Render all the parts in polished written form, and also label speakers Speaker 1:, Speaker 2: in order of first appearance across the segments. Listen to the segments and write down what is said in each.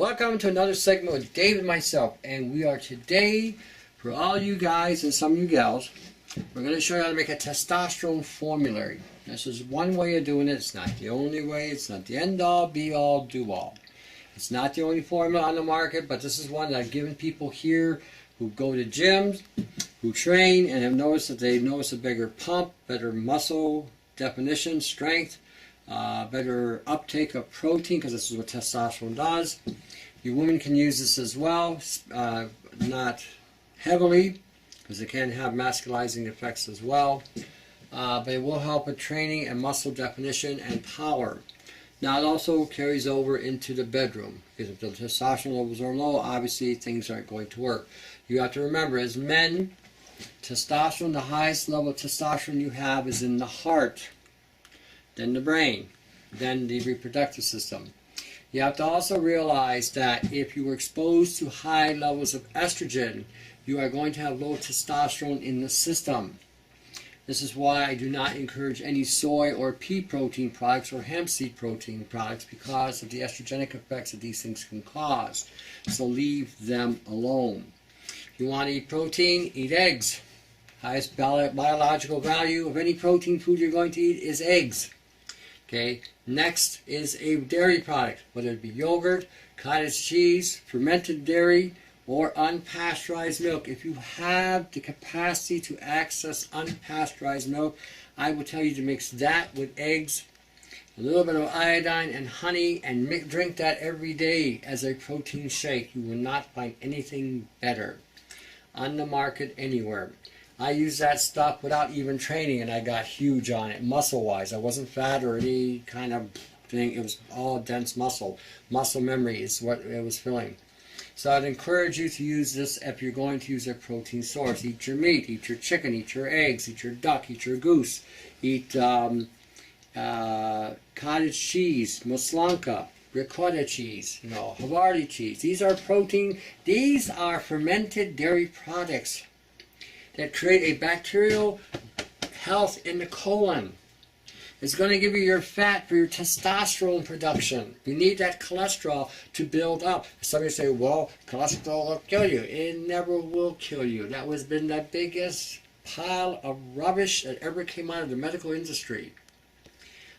Speaker 1: Welcome to another segment with Dave and myself, and we are today, for all you guys and some of you gals, we're going to show you how to make a testosterone formulary. This is one way of doing it. It's not the only way. It's not the end-all, be-all, do-all. It's not the only formula on the market, but this is one that I've given people here who go to gyms, who train, and have noticed that they notice a bigger pump, better muscle definition, strength, better uptake of protein, because this is what testosterone does. You women can use this as well, not heavily, because it can have masculizing effects as well, but it will help with training and muscle definition and power. Now it also carries over into the bedroom, because if the testosterone levels are low, obviously things aren't going to work. You have to remember, as men, testosterone, the highest level of testosterone you have is in the heart, then the brain, then the reproductive system. You have to also realize that if you were exposed to high levels of estrogen, you are going to have low testosterone in the system. This is why I do not encourage any soy or pea protein products or hemp seed protein products, because of the estrogenic effects that these things can cause. So leave them alone. If you want to eat protein, eat eggs. Highest biological value of any protein food you're going to eat is eggs. Okay. Next is a dairy product, whether it be yogurt, cottage cheese, fermented dairy, or unpasteurized milk. If you have the capacity to access unpasteurized milk, I will tell you to mix that with eggs, a little bit of iodine and honey, and drink that every day as a protein shake. You will not find anything better on the market anywhere. I used that stuff without even training, and I got huge on it, muscle-wise. I wasn't fat or any kind of thing. It was all dense muscle. Muscle memory is what it was filling. So I'd encourage you to use this if you're going to use a protein source. Eat your meat, eat your chicken, eat your eggs, eat your duck, eat your goose, eat cottage cheese, maslanka, ricotta cheese, Havarti cheese. These are protein. These are fermented dairy products that create a bacterial health in the colon. It's going to give you your fat for your testosterone production. You need that cholesterol to build up. Somebody say, well, cholesterol will kill you. It never will kill you. That has been the biggest pile of rubbish that ever came out of the medical industry.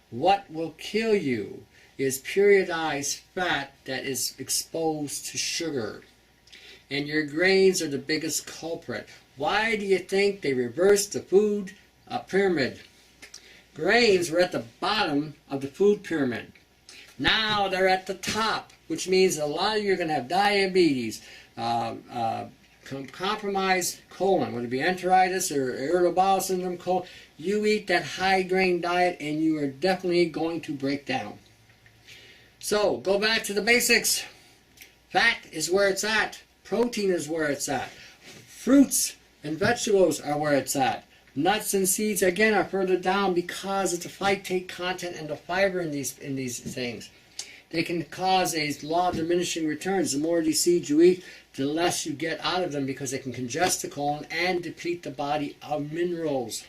Speaker 1: What will kill you is periodized fat that is exposed to sugar. And your grains are the biggest culprit. Why do you think they reversed the food pyramid? Grains were at the bottom of the food pyramid. Now they're at the top, which means a lot of you are going to have diabetes, compromised colon, whether it be enteritis or irritable bowel syndrome, colon. You eat that high grain diet and you are definitely going to break down. So go back to the basics. Fat is where it's at. Protein is where it's at. Fruits and vegetables are where it's at. Nuts and seeds, again, are further down because of the phytate content and the fiber in these things. They can cause a law of diminishing returns. The more of these seeds you eat, the less you get out of them, because they can congest the colon and deplete the body of minerals.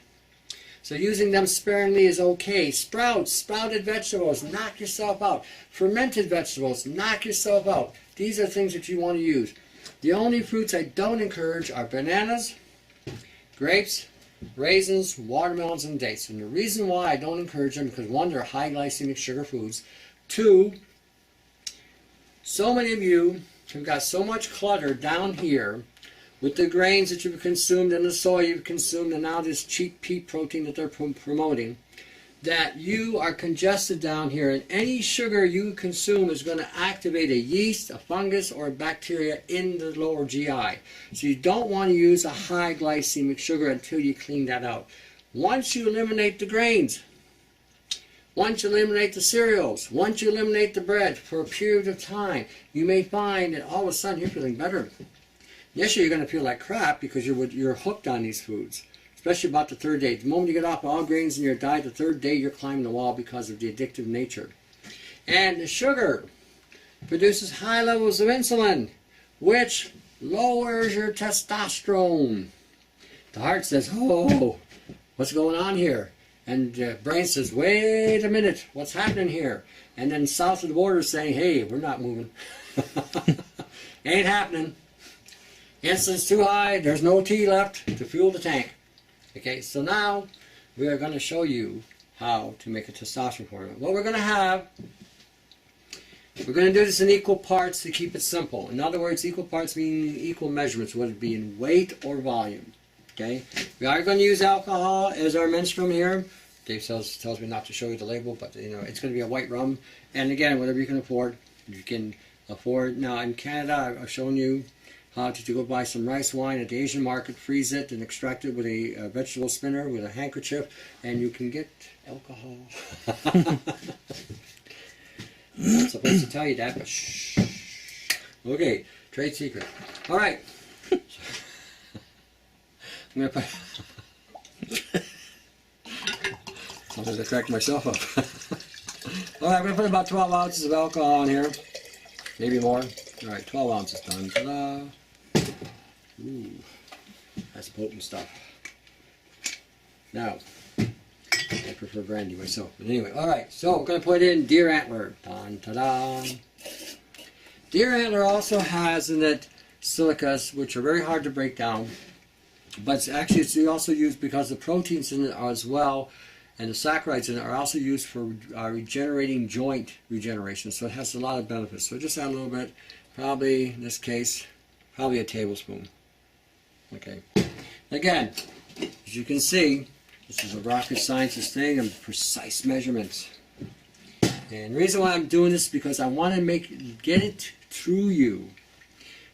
Speaker 1: So using them sparingly is okay. Sprouts, sprouted vegetables, knock yourself out. Fermented vegetables, knock yourself out. These are things that you want to use. The only fruits I don't encourage are bananas, grapes, raisins, watermelons, and dates. And the reason why I don't encourage them, because one, they're high glycemic sugar foods. Two, so many of you have got so much clutter down here with the grains that you've consumed and the soy you've consumed and now this cheap pea protein that they're promoting, that you are congested down here, and any sugar you consume is going to activate a yeast, a fungus, or a bacteria in the lower GI. So you don't want to use a high glycemic sugar until you clean that out. Once you eliminate the grains, once you eliminate the cereals, once you eliminate the bread for a period of time, you may find that all of a sudden you're feeling better. Initially you're going to feel like crap because you're hooked on these foods. Especially about the third day. The moment you get off all grains in your diet, the third day you're climbing the wall because of the addictive nature. And the sugar produces high levels of insulin, which lowers your testosterone. The heart says, oh, what's going on here? And the brain says, wait a minute, what's happening here? And then south of the border is saying, hey, we're not moving. Ain't happening. Insulin's too high. There's no tea left to fuel the tank. Okay, so now we are going to show you how to make a testosterone formula. What we're going to have, we're going to do this in equal parts to keep it simple. In other words, equal parts meaning equal measurements, whether it be in weight or volume. Okay, we are going to use alcohol as our menstruum here. Dave tells me not to show you the label, but you know it's going to be a white rum. And again, whatever you can afford, you can afford. Now in Canada, I've shown you how to go buy some rice wine at the Asian market, freeze it, and extract it with a vegetable spinner with a handkerchief, and you can get alcohol. I'm not supposed to tell you that, but shh. Okay, trade secret. All right. I'm going to put... Sometimes I crack myself up. All right, I'm going to put about 12 ounces of alcohol in here. Maybe more. All right, 12 ounces done. Ta-da. Ooh, that's potent stuff. Now, I prefer brandy myself. But anyway, all right, so we're going to put in deer antler. Dun, ta-da. Deer antler also has in it silicas, which are very hard to break down. But actually, it's also used because the proteins in it are as well, and the saccharides in it are also used for regenerating joint regeneration. So it has a lot of benefits. So just add a little bit, probably in this case, probably a tablespoon. Okay. Again, as you can see, this is a rocket scientist thing and precise measurements. And the reason why I'm doing this is because I want to get it through you.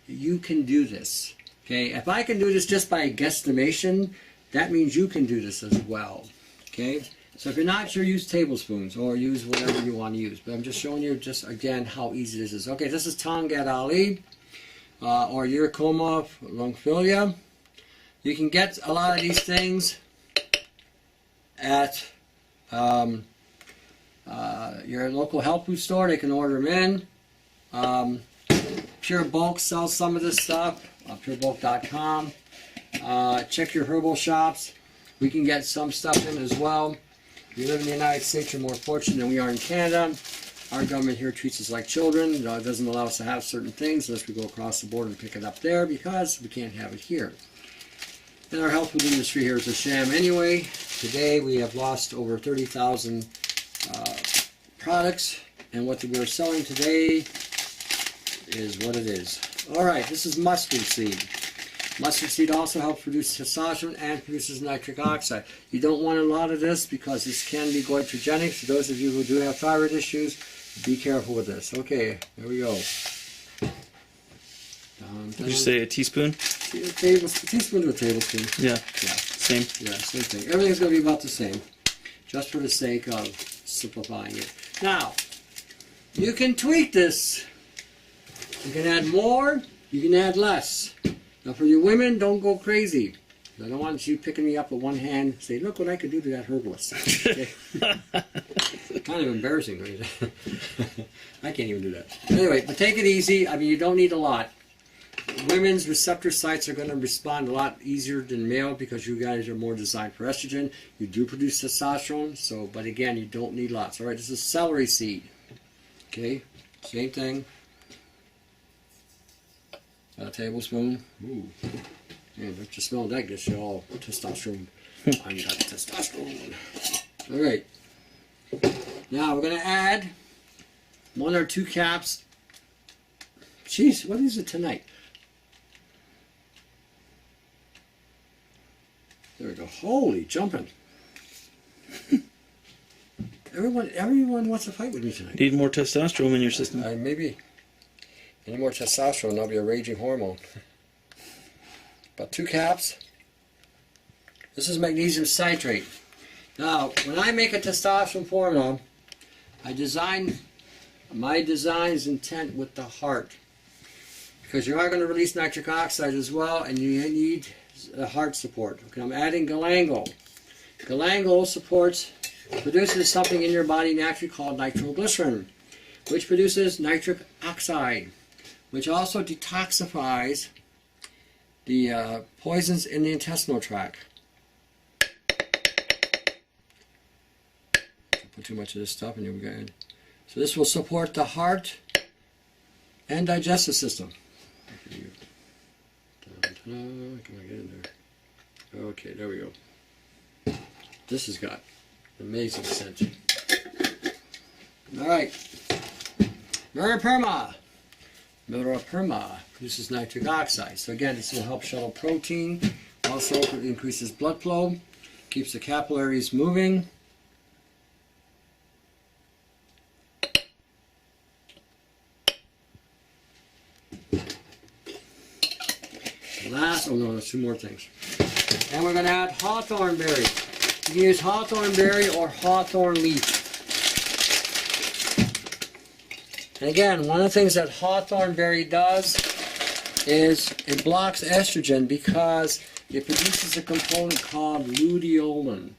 Speaker 1: You can do this. Okay, if I can do this just by a guesstimation, that means you can do this as well. Okay, so if you're not sure, use tablespoons or use whatever you want to use. But I'm just showing you just again how easy this is. Okay, this is Tangat Ali or Uricoma longfilia. You can get a lot of these things at your local health food store. They can order them in. Pure Bulk sells some of this stuff. purebulk.com. Check your herbal shops. We can get some stuff in as well. If you live in the United States, you're more fortunate than we are in Canada. Our government here treats us like children. It doesn't allow us to have certain things unless we go across the border and pick it up there because we can't have it here. And our health food industry here is a sham anyway. Today we have lost over 30,000 products, and what we're selling today is what it is. Alright, this is mustard seed. Mustard seed also helps produce testosterone and produces nitric oxide. You don't want a lot of this because this can be goitrogenic. So those of you who do have thyroid issues, be careful with this. Okay, there we go.
Speaker 2: Did you say a teaspoon?
Speaker 1: A teaspoon to a tablespoon.
Speaker 2: Yeah.
Speaker 1: Yeah.
Speaker 2: Same?
Speaker 1: Yeah, same thing. Everything's going to be about the same, just for the sake of simplifying it. Now, you can tweak this. You can add more, you can add less. Now for you women, don't go crazy. I don't want you picking me up with one hand and say, look what I could do to that herbalist. Okay? Kind of embarrassing. I can't even do that. Anyway, but take it easy. I mean, you don't need a lot. Women's receptor sites are going to respond a lot easier than male because you guys are more designed for estrogen. You do produce testosterone, so, but again, you don't need lots. All right, this is celery seed. Okay, same thing. A tablespoon. Ooh. Man, don't you smell that? Gets you all testosterone. I got testosterone. All right. Now we're going to add 1 or 2 caps. Jeez, what is it tonight? There we go. Holy jumping. Everyone wants to fight with me tonight.
Speaker 2: Need more testosterone in your system.
Speaker 1: Maybe. Any more testosterone, that'll be a raging hormone. About 2 caps. This is magnesium citrate. Now, when I make a testosterone formula, I design my design's intent with the heart. Because you are going to release nitric oxide as well, and you need the heart support. Okay, I'm adding galangal. Galangal produces something in your body naturally called nitroglycerin, which produces nitric oxide, which also detoxifies the poisons in the intestinal tract. Put too much of this stuff in here. So this will support the heart and digestive system. Can I get in there? Okay, there we go. This has got amazing scent. All right. Miraperma. Miraperma produces nitric oxide. So again, this will help shuttle protein. Also, it increases blood flow, keeps the capillaries moving. Last, oh no, there's two more things. And we're going to add hawthorn berry. You can use hawthorn berry or hawthorn leaf. And again, one of the things that hawthorn berry does is it blocks estrogen because it produces a component called luteolin.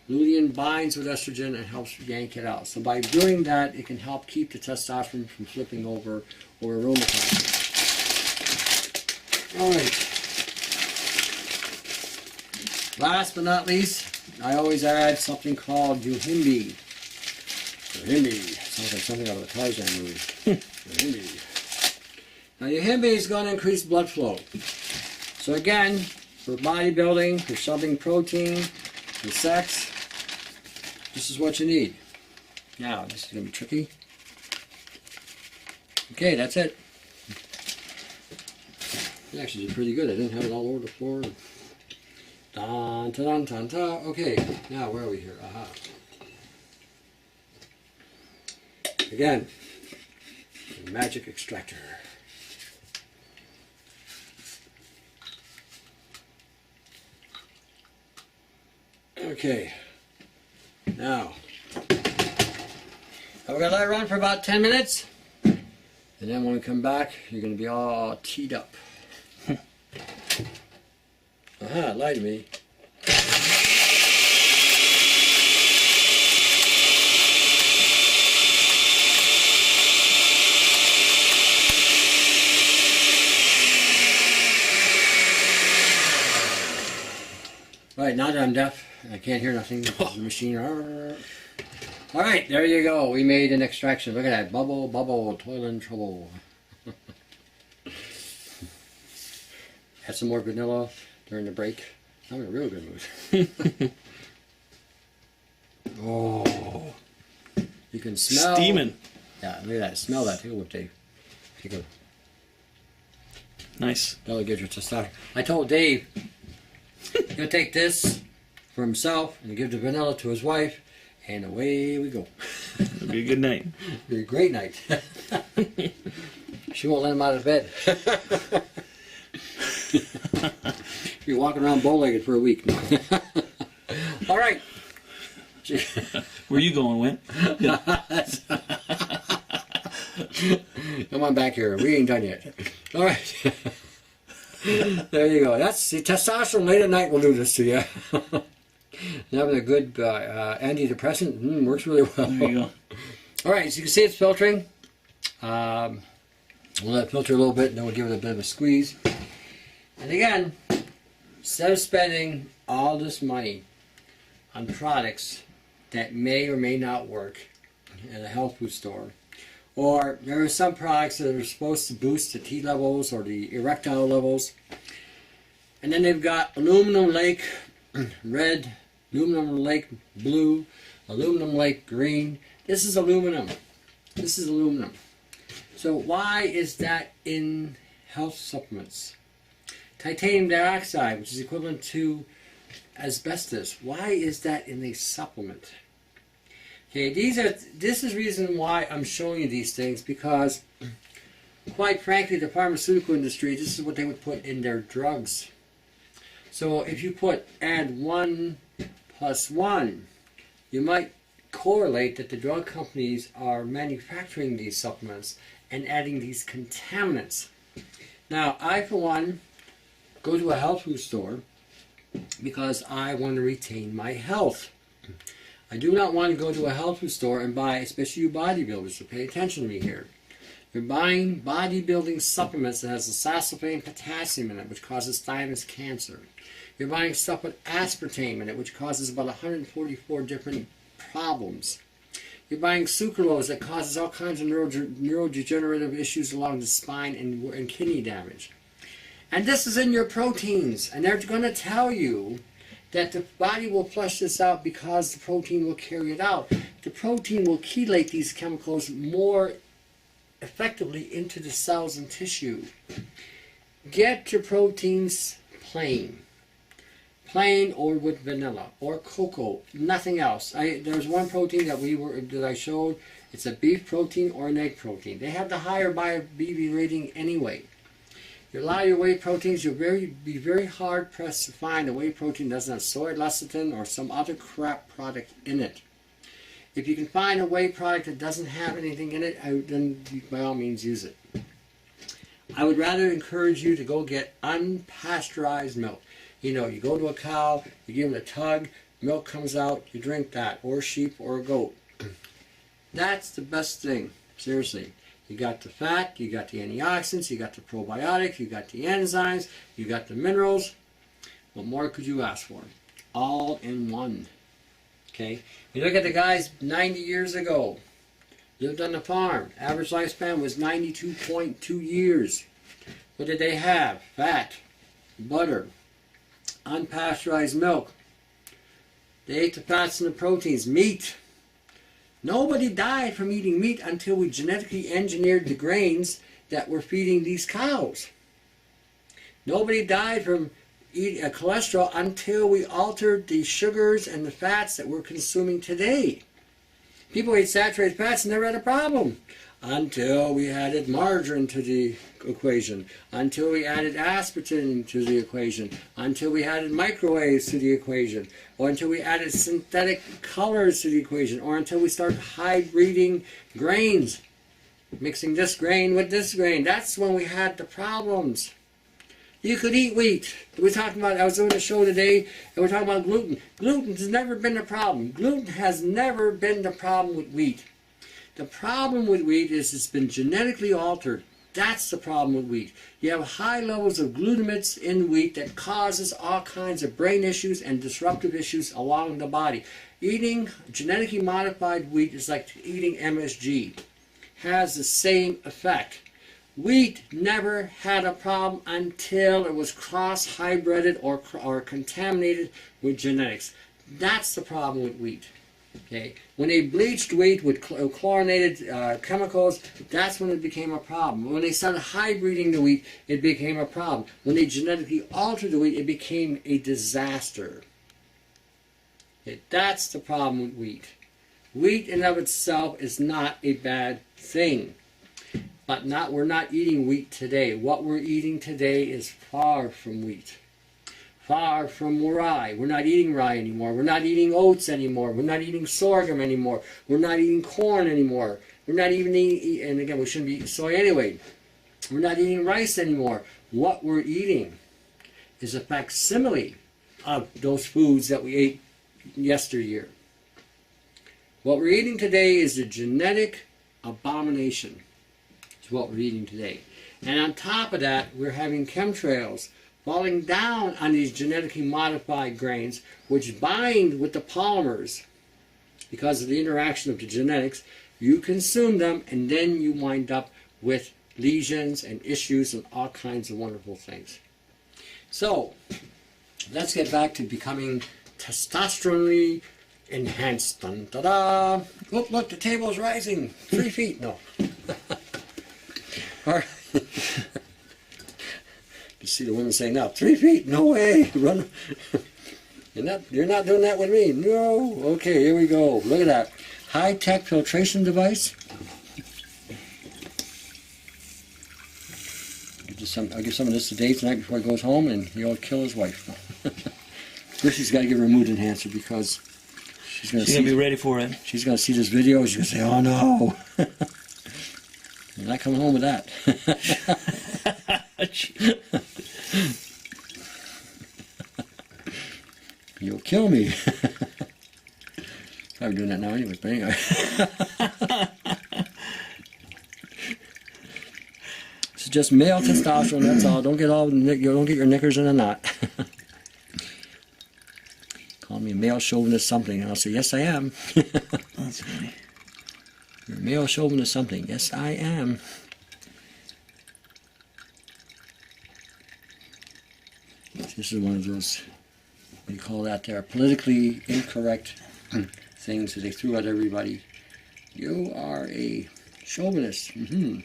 Speaker 1: Lutein binds with estrogen and helps yank it out. So by doing that, it can help keep the testosterone from flipping over or aromatizing. All right. Last but not least, I always add something called Yohimbe. Yohimbe. Sounds like something out of a Tarzan movie. Yohimbe. Now Yohimbe is going to increase blood flow. So again, for bodybuilding, for shoving protein, for sex, this is what you need. Now, this is going to be tricky. Okay, that's it. It actually did pretty good. I didn't have it all over the floor. Dun, ta, dun, dun, ta. Okay, now where are we here? Aha. Again, the magic extractor. Okay, now we're going to let it run for about 10 minutes, and then when we come back, you're going to be all teed up. Aha, lie to me. Right, now that I'm deaf, I can't hear nothing. The machine. All right, there you go. We made an extraction. Look at that. Bubble, bubble, toilet in trouble. Had some more vanilla during the break. I'm in a real good mood. Oh. You can smell.
Speaker 2: Steaming.
Speaker 1: Yeah, look at that. Smell that. Take a whip, Dave. Take a.
Speaker 2: Nice.
Speaker 1: That'll get your testosterone. I told Dave, he'll take this for himself and give the vanilla to his wife, and away we go.
Speaker 2: It'll be a good night.
Speaker 1: It'll be a great night. She won't let him out of bed. You're walking around bow-legged for a week. All right.
Speaker 2: Where you going, Win?
Speaker 1: Come on back here. We ain't done yet. All right. There you go. That's the testosterone late at night will do this to you. Having a good antidepressant works really well.
Speaker 2: There you go.
Speaker 1: All right, so you can see it's filtering. We'll let it filter a little bit, and then we'll give it a bit of a squeeze. And again, instead of spending all this money on products that may or may not work in a health food store, or there are some products that are supposed to boost the T levels or the erectile levels, and then they've got aluminum lake red, aluminum lake blue, aluminum lake green. This is aluminum. This is aluminum. So why is that in health supplements? Titanium dioxide, which is equivalent to asbestos. Why is that in a supplement? Okay, this is the reason why I'm showing you these things, because quite frankly, the pharmaceutical industry, this is what they would put in their drugs. So if you add 1 + 1, you might correlate that the drug companies are manufacturing these supplements and adding these contaminants. Now, I, for one, go to a health food store because I want to retain my health. I do not want to go to a health food store and buy, especially you bodybuilders, so pay attention to me here. You're buying bodybuilding supplements that has aspartame potassium in it, which causes thymus cancer. You're buying stuff with aspartame in it, which causes about 144 different problems. You're buying sucralose that causes all kinds of neurodegenerative issues along the spine and kidney damage. And this is in your proteins. And they're going to tell you that the body will flush this out because the protein will carry it out. The protein will chelate these chemicals more effectively into the cells and tissue. Get your proteins plain. Plain or with vanilla or cocoa, nothing else. There's one protein that I showed. It's a beef protein or an egg protein. They have the higher BB rating anyway. A lot of your whey proteins, you'll be very hard pressed to find a whey protein that doesn't have soy lecithin or some other crap product in it. If you can find a whey product that doesn't have anything in it, then by all means use it. I would rather encourage you to go get unpasteurized milk. You know, you go to a cow, you give it a tug, milk comes out, you drink that, or a sheep or a goat. That's the best thing, seriously. You got the fat, you got the antioxidants, you got the probiotics, you got the enzymes, you got the minerals. What more could you ask for? All in one. Okay? You look at the guys 90 years ago, lived on the farm. Average lifespan was 92.2 years. What did they have? Fat, butter, unpasteurized milk. They ate the fats and the proteins. Meat. Nobody died from eating meat until we genetically engineered the grains that we're feeding these cows. Nobody died from eating cholesterol until we altered the sugars and the fats that we're consuming today. People ate saturated fats and never had a problem until we added margarine to the equation, until we added aspartame to the equation, until we added microwaves to the equation, or until we added synthetic colors to the equation, or until we started hybriding grains, mixing this grain with this grain. That's when we had the problems. You could eat wheat. I was doing a show today, and we're talking about gluten. Gluten has never been the problem. Gluten has never been the problem with wheat. The problem with wheat is it's been genetically altered. That's the problem with wheat. You have high levels of glutamates in wheat that causes all kinds of brain issues and disruptive issues along the body. Eating genetically modified wheat is like eating MSG. Has the same effect. Wheat never had a problem until it was cross-hybrided or contaminated with genetics. That's the problem with wheat. Okay, when they bleached wheat with chlorinated chemicals, that's when it became a problem. When they started hybriding the wheat, it became a problem. When they genetically altered the wheat, it became a disaster. Okay, that's the problem with wheat. Wheat in and of itself is not a bad thing. But we're not eating wheat today. What we're eating today is far from wheat. Far from rye. We're not eating rye anymore. We're not eating oats anymore. We're not eating sorghum anymore. We're not eating corn anymore. We're not even eating, and again, we shouldn't be eating soy anyway. We're not eating rice anymore. What we're eating is a facsimile of those foods that we ate yesteryear. What we're eating today is a genetic abomination. Is what we're eating today. And on top of that, we're having chemtrails falling down on these genetically modified grains, which bind with the polymers because of the interaction of the genetics. You consume them, and then you wind up with lesions and issues and all kinds of wonderful things. So, let's get back to becoming testosterone enhanced. Dun, da, da. Look, the table is rising. 3 feet. No. All right. You see the women saying, "Now 3 feet, no way, run." You're not doing that with me. No. Okay, here we go. Look at that high-tech filtration device. I'll give some of this to Dave tonight before he goes home, and he'll kill his wife. First, he's got to give her a mood enhancer because she's going to
Speaker 2: be ready for it.
Speaker 1: She's going to see this video. She's going to say, "Oh no." You're not coming home with that. You'll kill me. I'm doing that now anyway, but anyway. It's just male testosterone, that's all. Don't get your knickers in a knot. Call me a male chauvinist something, and I'll say, yes I am.
Speaker 2: That's funny.
Speaker 1: You're a male chauvinist something. Yes, I am. This is one of those, what do you call that there, politically incorrect things that they threw at everybody. You are a chauvinist. Who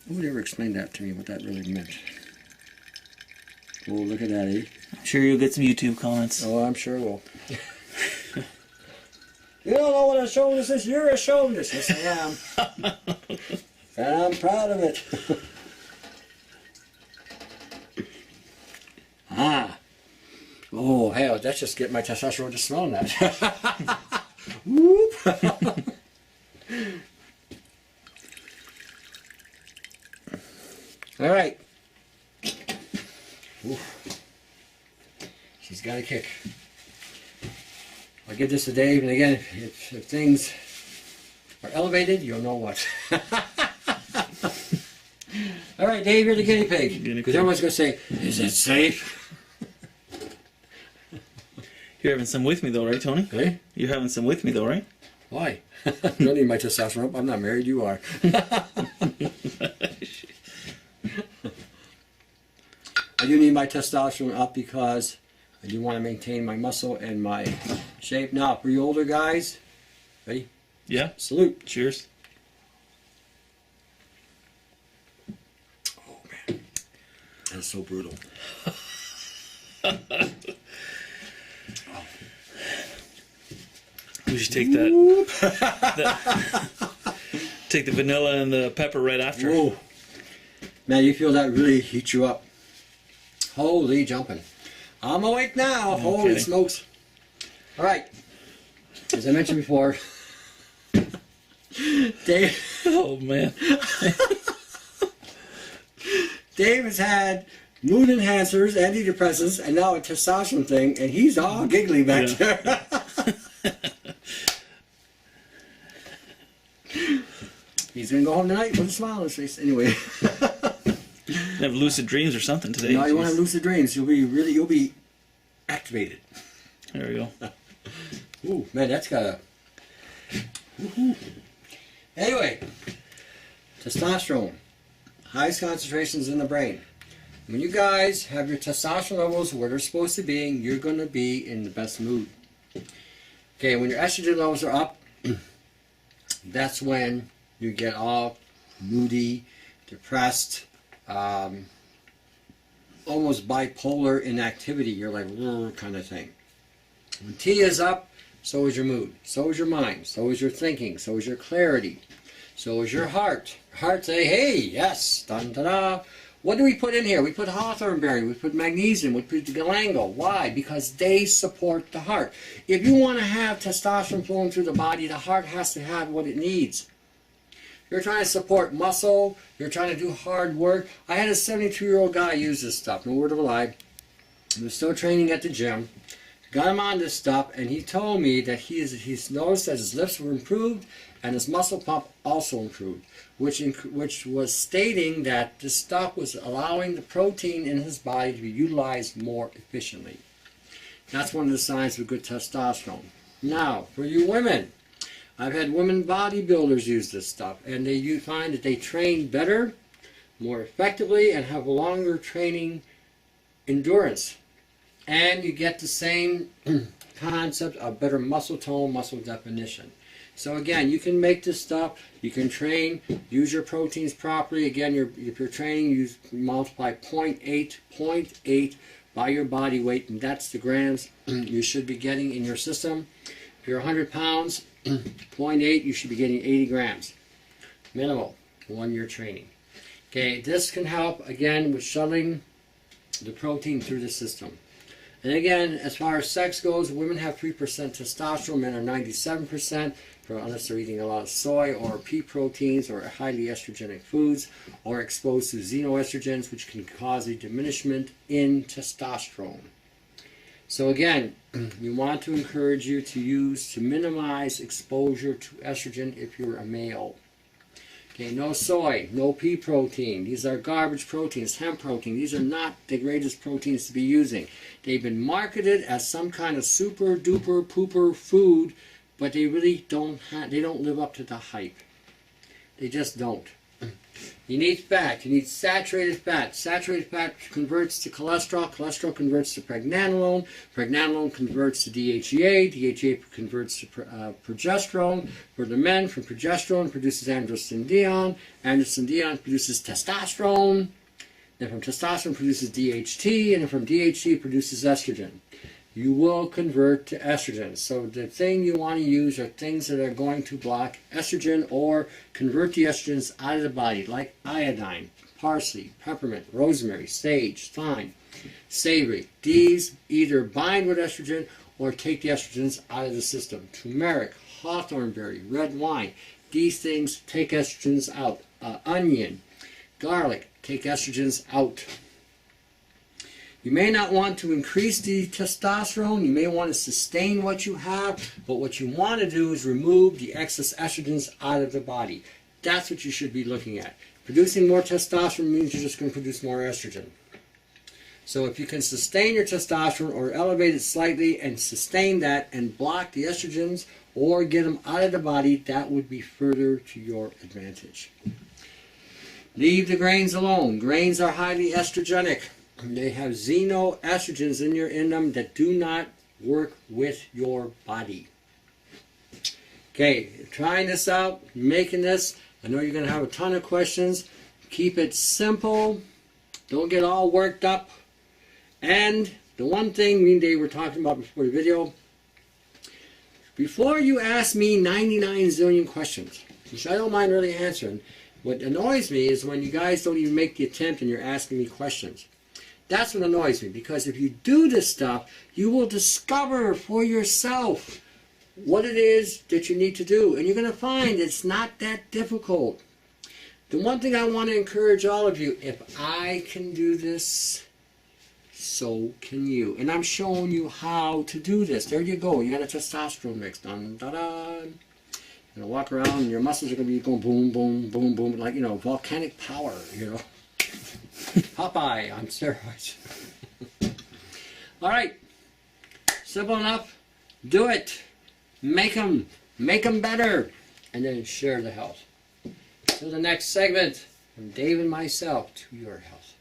Speaker 1: would ever explain that to me, what that really meant? Oh, look at that, eh?
Speaker 2: I'm sure you'll get some YouTube comments.
Speaker 1: Oh, I'm sure will. You don't know what a chauvinist is? You're a chauvinist. Yes, I am. And I'm proud of it. Oh, hell, that's just getting my testosterone just smelling that. Whoop. All right. Oof. She's got a kick. I'll give this to Dave, and again, if things are elevated, you'll know what. All right, Dave, you're the guinea pig. Because everyone's going to say, is it safe?
Speaker 2: You're having some with me though, right, Tony?
Speaker 1: Eh?
Speaker 2: You're having some with me though, right?
Speaker 1: Why? You don't need my testosterone. I'm not married, you are. I do need my testosterone up because I do want to maintain my muscle and my shape. Now, for you older guys, ready?
Speaker 2: Yeah.
Speaker 1: Salute.
Speaker 2: Cheers.
Speaker 1: Oh, man. That's so brutal.
Speaker 2: We should take that, take the vanilla and the pepper right after.
Speaker 1: Whoa. Man, you feel that really heat you up. Holy jumping. I'm awake now.
Speaker 2: Okay.
Speaker 1: Holy smokes. All right. As I mentioned before, Dave.
Speaker 2: Oh, man.
Speaker 1: Dave has had mood enhancers, antidepressants, and now a testosterone thing, and he's all giggly back there. He's gonna go home tonight with a smile on his face. Anyway.
Speaker 2: Have lucid dreams or something today.
Speaker 1: No, you won't have lucid dreams. You'll be activated.
Speaker 2: There we go.
Speaker 1: Ooh, man, that's got a. Woohoo. Anyway, testosterone, highest concentrations in the brain. When you guys have your testosterone levels where they're supposed to be, you're going to be in the best mood. Okay, when your estrogen levels are up, that's when you get all moody, depressed, almost bipolar inactivity. You're like, kind of thing. When T is up, so is your mood, so is your mind, so is your thinking, so is your clarity, so is your heart. Heart say, hey, yes, dun-da-da. What do we put in here? We put hawthorn berry, we put magnesium, we put galangal. Why? Because they support the heart. If you want to have testosterone flowing through the body, the heart has to have what it needs. You're trying to support muscle, you're trying to do hard work. I had a 72-year-old guy use this stuff, no word of a lie. He was still training at the gym. Got him on this stuff, and he told me that he's noticed that his lifts were improved and his muscle pump also improved, which was stating that this stuff was allowing the protein in his body to be utilized more efficiently. That's one of the signs of good testosterone. Now, for you women, I've had women bodybuilders use this stuff, and you find that they train better, more effectively, and have a longer training endurance. And you get the same concept of better muscle tone, muscle definition. So again, you can make this stuff, you can train, use your proteins properly. Again, if you're training, you multiply 0.8 by your body weight, and that's the grams you should be getting in your system. If you're 100 pounds, 0.8, you should be getting 80 grams. Minimal, 1 year training. Okay, this can help, again, with shuttling the protein through the system. And again, as far as sex goes, women have 3% testosterone, men are 97%, unless they're eating a lot of soy or pea proteins or highly estrogenic foods, or exposed to xenoestrogens, which can cause a diminishment in testosterone. So again, we want to encourage you to minimize exposure to estrogen if you're a male. Okay, no soy, no pea protein. These are garbage proteins, hemp protein. These are not the greatest proteins to be using. They've been marketed as some kind of super duper pooper food but they really don't live up to the hype. They just don't. You need fat. You need saturated fat. Saturated fat converts to cholesterol. Cholesterol converts to pregnenolone. Pregnenolone converts to DHEA. DHEA converts to progesterone. For the men, from progesterone produces androstenedione. Androstenedione produces testosterone. Then from testosterone produces DHT. And then from DHT produces estrogen. You will convert to estrogen. So the thing you want to use are things that are going to block estrogen or convert the estrogens out of the body, like iodine, parsley, peppermint, rosemary, sage, thyme, savory. These either bind with estrogen or take the estrogens out of the system. Turmeric, hawthorn berry, red wine. These things take estrogens out. Onion, garlic, take estrogens out. You may not want to increase the testosterone. You may want to sustain what you have, but what you want to do is remove the excess estrogens out of the body. That's what you should be looking at. Producing more testosterone means you're just going to produce more estrogen. So if you can sustain your testosterone or elevate it slightly and sustain that and block the estrogens or get them out of the body, that would be further to your advantage. Leave the grains alone. Grains are highly estrogenic. They have xenoestrogens in them that do not work with your body. Okay, trying this out, making this. I know you're going to have a ton of questions. Keep it simple. Don't get all worked up. And the one thing me and Dave were talking about before the video, before you ask me 99 zillion questions, which I don't mind really answering, what annoys me is when you guys don't even make the attempt and you're asking me questions. That's what annoys me, because if you do this stuff, you will discover for yourself what it is that you need to do. And you're going to find it's not that difficult. The one thing I want to encourage all of you, if I can do this, so can you. And I'm showing you how to do this. There you go. You got a testosterone mix. Dun, dun, dun. You're going to walk around and your muscles are going to be going boom, boom, boom, boom, like, volcanic power, Popeye on steroids. All right. Simple enough. Do it. Make them better. And then share the health. To the next segment, from Dave and myself, to your health.